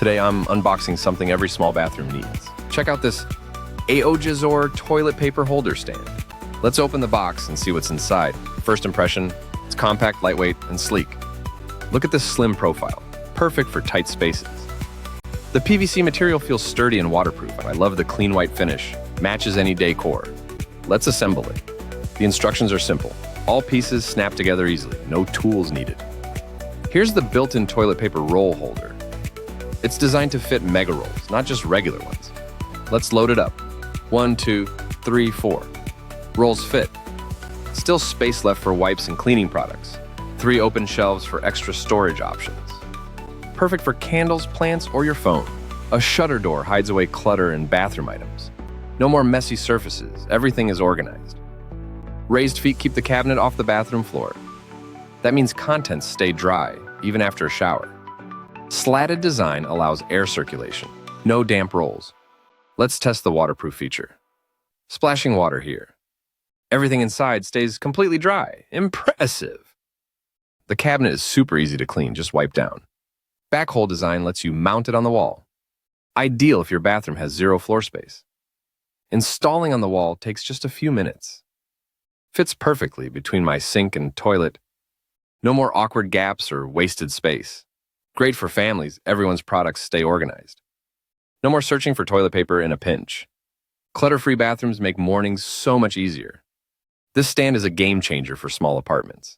Today I'm unboxing something every small bathroom needs. Check out this AOJEZOR toilet paper holder stand. Let's open the box and see what's inside. First impression, it's compact, lightweight, and sleek. Look at this slim profile, perfect for tight spaces. The PVC material feels sturdy and waterproof. I love the clean white finish, matches any decor. Let's assemble it. The instructions are simple. All pieces snap together easily, no tools needed. Here's the built-in toilet paper roll holder. It's designed to fit mega rolls, not just regular ones. Let's load it up. 1, 2, 3, 4. Rolls fit. Still space left for wipes and cleaning products. 3 open shelves for extra storage options. Perfect for candles, plants, or your phone. A shutter door hides away clutter and bathroom items. No more messy surfaces. Everything is organized. Raised feet keep the cabinet off the bathroom floor. That means contents stay dry, even after a shower. Slatted design allows air circulation. No damp rolls. Let's test the waterproof feature. Splashing water here. Everything inside stays completely dry. Impressive! The cabinet is super easy to clean, just wipe down. Back hole design lets you mount it on the wall. Ideal if your bathroom has zero floor space. Installing on the wall takes just a few minutes. Fits perfectly between my sink and toilet. No more awkward gaps or wasted space. Great for families, everyone's products stay organized. No more searching for toilet paper in a pinch. Clutter-free bathrooms make mornings so much easier. This stand is a game changer for small apartments.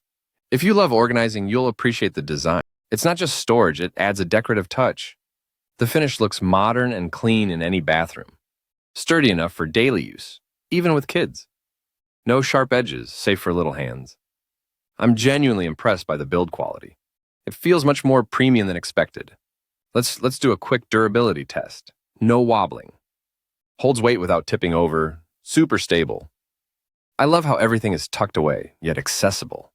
If you love organizing, you'll appreciate the design. It's not just storage, it adds a decorative touch. The finish looks modern and clean in any bathroom. Sturdy enough for daily use, even with kids. No sharp edges, safe for little hands. I'm genuinely impressed by the build quality. It feels much more premium than expected. Let's do a quick durability test. No wobbling. Holds weight without tipping over. Super stable. I love how everything is tucked away, yet accessible.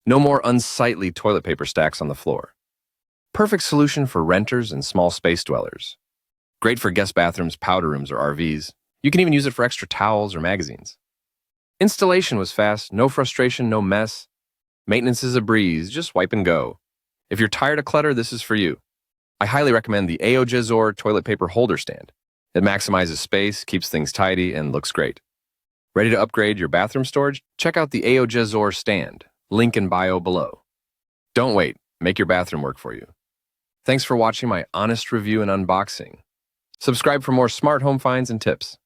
No more unsightly toilet paper stacks on the floor. Perfect solution for renters and small space dwellers. Great for guest bathrooms, powder rooms, or RVs. You can even use it for extra towels or magazines. Installation was fast, no frustration, no mess. Maintenance is a breeze, just wipe and go. If you're tired of clutter, this is for you. I highly recommend the AOJEZOR toilet paper holder stand. It maximizes space, keeps things tidy, and looks great. Ready to upgrade your bathroom storage? Check out the AOJEZOR stand. Link in bio below. Don't wait, make your bathroom work for you. Thanks for watching my honest review and unboxing. Subscribe for more smart home finds and tips.